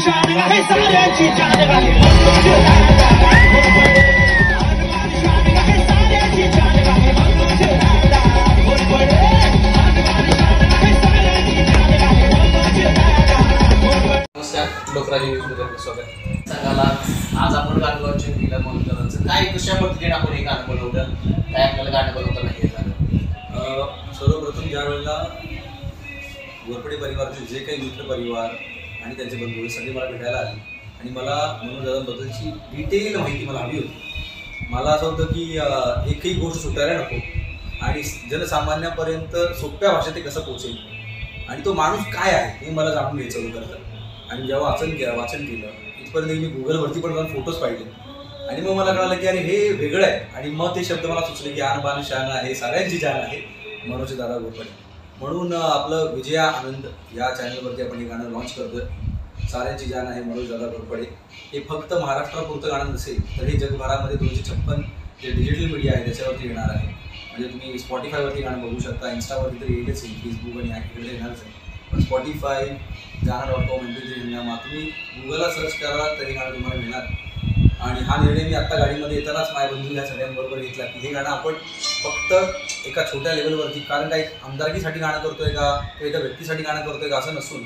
शान आहे साऱ्यांची जान आहे लोकराज्य न्यूजमध्ये स्वागत. सांगायला आज आपण गाणं लॉन्चिंग केलं म्हणून काय कशा पद्धतीने आपण हे गाणं बनवलं, काय आपल्याला गाणं बनवताना हे झालं? सर्वप्रथम ज्या वेळेला घोरपडे परिवाराचे जे काही मित्र परिवार आणि त्यांचे बंधू सगळे मला भेटायला आले आणि मला मनोज दादांबद्दलची डिटेल माहिती मला हवी होती. मला असं होतं की एकही गोष्ट सुटायला नको आणि जनसामान्यापर्यंत सोप्या भाषेत ते कसं पोहोचेल आणि तो माणूस काय आहे हे मला जाणून घ्यायचं होतं. आणि जेव्हा वाचन केलं इथपर्यंत मी गुगलवरती पण जाऊन फोटोज पाहिले आणि मग मला कळालं की अरे हे वेगळं आहे. आणि मग ते शब्द मला सुचले की आन बान शान आहे साऱ्यांची जान आहे मनोज दादा घोरपडे. म्हणून आपलं विजया आनंद या चॅनलवरती आपण हे गाणं लॉन्च करतोय. साऱ्यांची जान आहे मनोज दादा घोरपडे. हे फक्त महाराष्ट्रापुरतं गाणं नसेल तर हे जगभरामध्ये 256 जे डिजिटल मीडिया आहे त्याच्यावरती येणार आहे. म्हणजे तुम्ही स्पॉटिफायवरती गाणं बघू शकता, इन्स्टावरती तर येईलच येईल, फेसबुक आणि इकडे येणारच आहे. पण स्पॉटिफाय गाणं.com MP3 तुम्ही गुगलला सर्च करा तरी गाणं तुम्हाला मिळणार. आणि हा निर्णय मी आत्ता गाडीमध्ये येतानाच माझ्या बंधू या सगळ्यांबरोबर घेतला की हे गाणं आपण फक्त एका छोट्या लेवलवरती, कारण काही आमदारकीसाठी गाणं करतोय का एका व्यक्तीसाठी गाणं करतोय का असं नसून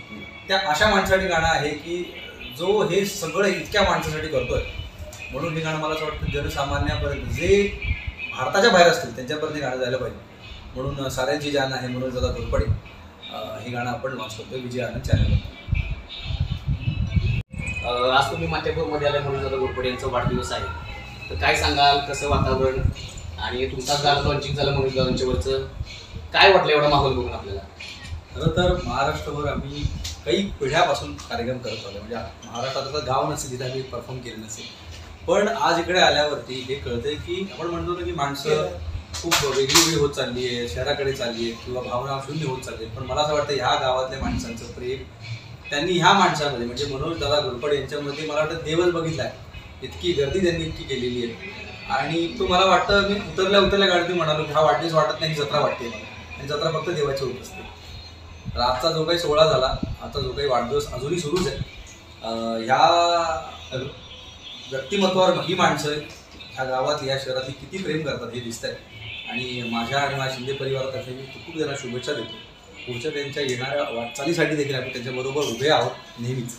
त्या अशा माणसासाठी गाणं आहे की जो हे सगळं इतक्या माणसासाठी करतोय. म्हणून हे गाणं मला असं वाटतं जनसामान्यापर्यंत जे भारताच्या बाहेर असतील त्यांच्यापर्यंत हे गाणं जायला पाहिजे. म्हणून साऱ्यांची जान आहे मनोज दादा घोरपडे हे गाणं आपण लॉन्च करतोय विजया आनंद चॅनलवर. आज तुम्ही माध्यममध्ये आल्या मनोज दादा घोरपडे यांचा वाढदिवस आहे, तर काय सांगाल, कसं वातावरण आणि तुमचं गाणं लॉन्चिंग झालं मनोज दादांच्यावरचं, काय वाटलं एवढा माहोल बघून आपल्याला? खरं तर महाराष्ट्रभर आम्ही काही पिढ्यापासून कार्यक्रम करत आलो. म्हणजे महाराष्ट्रात असं गाव नसेल तिथे आम्ही परफॉर्म केलं नसेल, पण आज इकडे आल्यावरती हे कळतंय की आपण म्हणतो ना की माणसं खूप वेगळी होत चालली आहे, शहराकडे चालली आहे किंवा भावना शून्य होत चालली आहेत. पण मला असं वाटतं ह्या गावातल्या माणसांचं प्रेम त्यांनी ह्या माणसामध्ये म्हणजे मनोज दादा घोरपडे यांच्यामध्ये मला वाटतं देवच बघितला आहे. इतकी गर्दी त्यांनी इतकी केलेली आहे. आणि तो मला वाटतं मी उतरल्या गाडीतून म्हणालो की हा वाढदिवस वाटत नाही, जत्रा वाटते मला, आणि जत्रा फक्त देवाची होत असते. तर आजचा जो काही सोहळा झाला, आता जो काही वाढदिवस अजूनही सुरूच आहे, ह्या व्यक्तिमत्वावर ही माणसं ह्या गावात या शहरातली किती प्रेम करतात हे दिसत आहे. आणि माझ्या आणि माझ्या शिंदे परिवारातर्फे मी खूप त्यांना शुभेच्छा देतो. पुढच्या त्यांच्या येणाऱ्या वाटचालीसाठी देखील आम्ही त्यांच्याबरोबर उभे आहोत नेहमीच.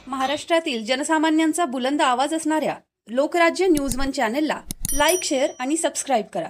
महाराष्ट्रातील जनसामान्यांचा बुलंद आवाज असणाऱ्या लोकराज्य न्यूज वन चॅनलला लाईक, शेअर आणि सबस्क्राईब करा.